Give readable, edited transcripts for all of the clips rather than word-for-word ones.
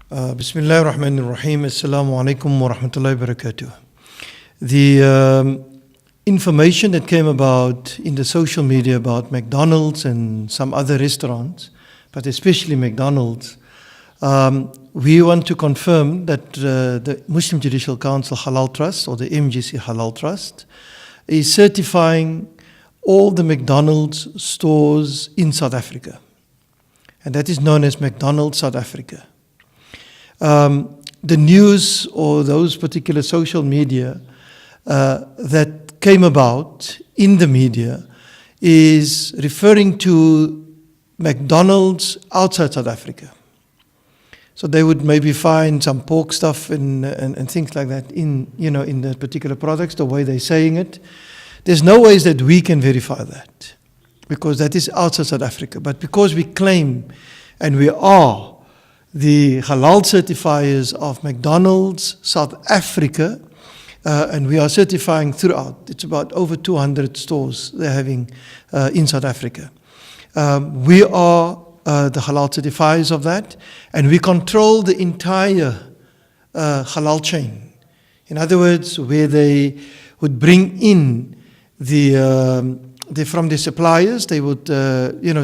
Bismillah ar-Rahman ar-Rahim. Assalamu alaikum wa rahmatullahi wa barakatuh. The information that came about in the social media about McDonald's and some other restaurants, but especially McDonald's, we want to confirm that the Muslim Judicial Council Halal Trust, or the MJC Halal Trust, is certifying all the McDonald's stores in South Africa. And that is known as McDonald's South Africa. The news or those particular social media that came about in the media is referring to McDonald's outside South Africa. So they would maybe find some pork stuff and things like that in the particular products, the way they're saying it. There's no ways that we can verify that, because that is outside South Africa. But because we claim and we are the halal certifiers of McDonald's South Africa, and we are certifying throughout. It's about over 200 stores they're having in South Africa. We are the halal certifiers of that, and we control the entire halal chain. In other words, where they would bring in from the suppliers, they would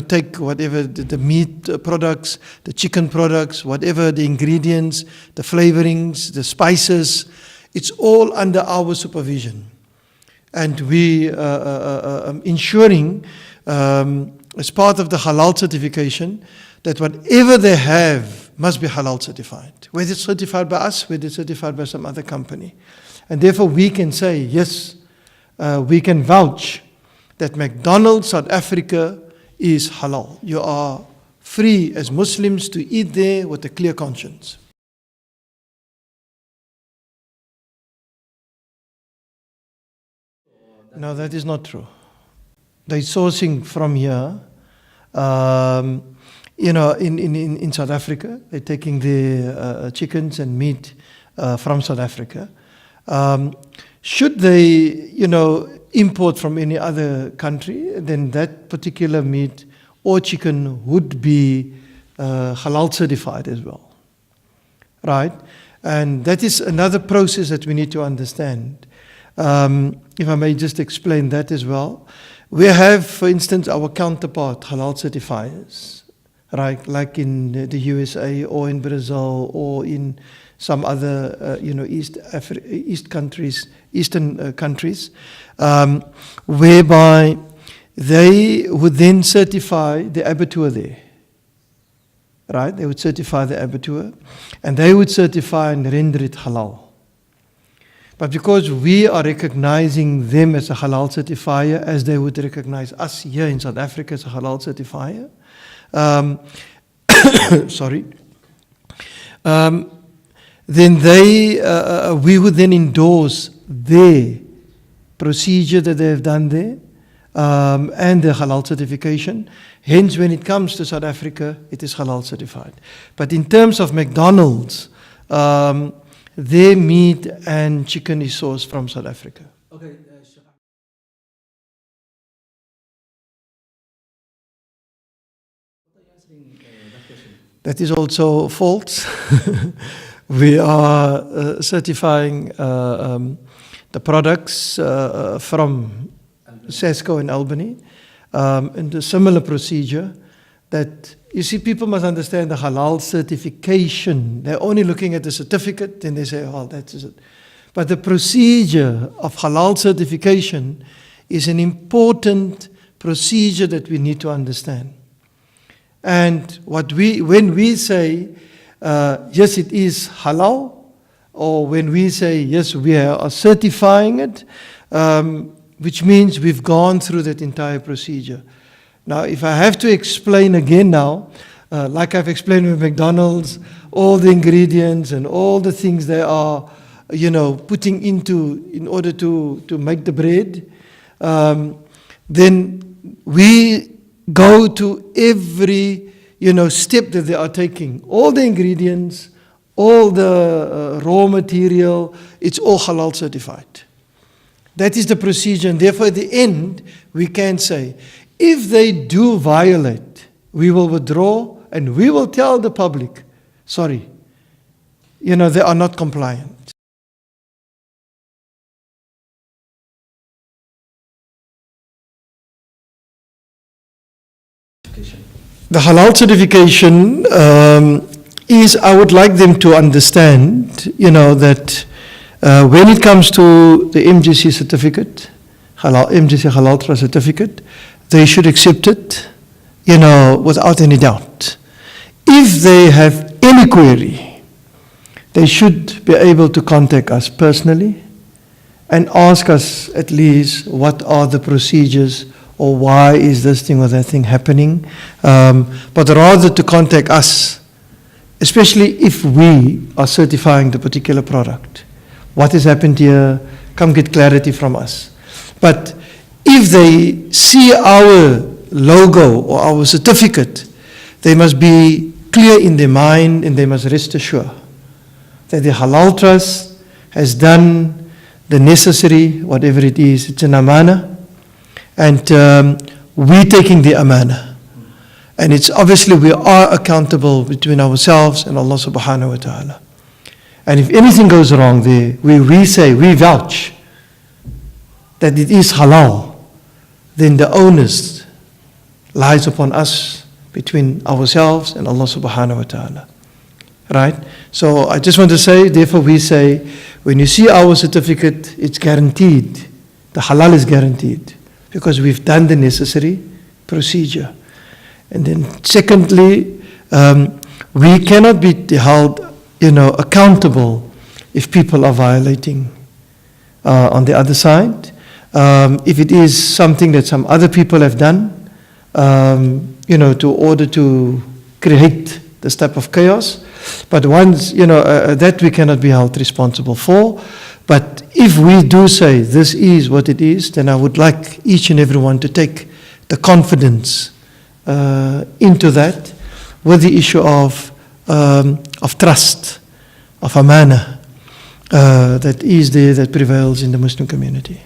take whatever the meat products, the chicken products, whatever the ingredients, the flavorings, the spices, it's all under our supervision. And we ensuring, as part of the halal certification, that whatever they have must be halal certified, whether it's certified by us, whether it's certified by some other company. And therefore we can say, yes, we can vouch that McDonald's South Africa is halal. You are free as Muslims to eat there with a clear conscience. No, that is not true. They're sourcing from here, in South Africa. They're taking the chickens and meat from South Africa. Should they, import from any other country, then that particular meat or chicken would be halal certified as well, right? And that is another process that we need to understand. If I may just explain that as well. We have, for instance, our counterpart halal certifiers, right? Like in the USA or in Brazil or in some other, Eastern countries, whereby they would then certify the abattoir there, right? They would certify the abattoir, and they would certify and render it halal. But because we are recognizing them as a halal certifier, as they would recognize us here in South Africa as a halal certifier, then we would then endorse their procedure that they have done there, and the halal certification. Hence, when it comes to South Africa, it is halal certified. But in terms of McDonald's, their meat and chicken is sourced from South Africa. Okay. That is also false. We are certifying the products from Sesco in Albany, and a similar procedure that, you see, people must understand the halal certification. They're only looking at the certificate and they say, oh, that is it. But the procedure of halal certification is an important procedure that we need to understand. And when we say, yes, it is halal, or when we say, yes, we are certifying it, which means we've gone through that entire procedure. Now, if I have to explain again now, like I've explained with McDonald's, all the ingredients and all the things they are, putting in order to make the bread, then we go to every, step that they are taking. All the ingredients, all the raw material, it's all halal certified. That is the procedure, and therefore at the end, we can say, if they do violate, we will withdraw and we will tell the public, sorry, they are not compliant. The halal certification is, I would like them to understand, that when it comes to the MJC certificate, MJC Halal Trust certificate, they should accept it, without any doubt. If they have any query, they should be able to contact us personally and ask us at least what are the procedures or why is this thing or that thing happening, but rather to contact us, especially if we are certifying the particular product. What has happened here? Come get clarity from us. But if they see our logo or our certificate, they must be clear in their mind and they must rest assured that the Halal Trust has done the necessary, whatever it is, it's an amana. And we're taking the amana. And it's obviously we are accountable between ourselves and Allah subhanahu wa ta'ala. And if anything goes wrong there, we say, we vouch that it is halal, then the onus lies upon us between ourselves and Allah subhanahu wa ta'ala. Right? So I just want to say, therefore we say, when you see our certificate, it's guaranteed. The halal is guaranteed. Because we've done the necessary procedure. And then secondly, we cannot be held, accountable if people are violating on the other side. If it is something that some other people have done, to order to create this type of chaos. But once, that we cannot be held responsible for. But if we do say this is what it is, then I would like each and everyone to take the confidence into that with the issue of trust, of amana, that is there, that prevails in the Muslim community.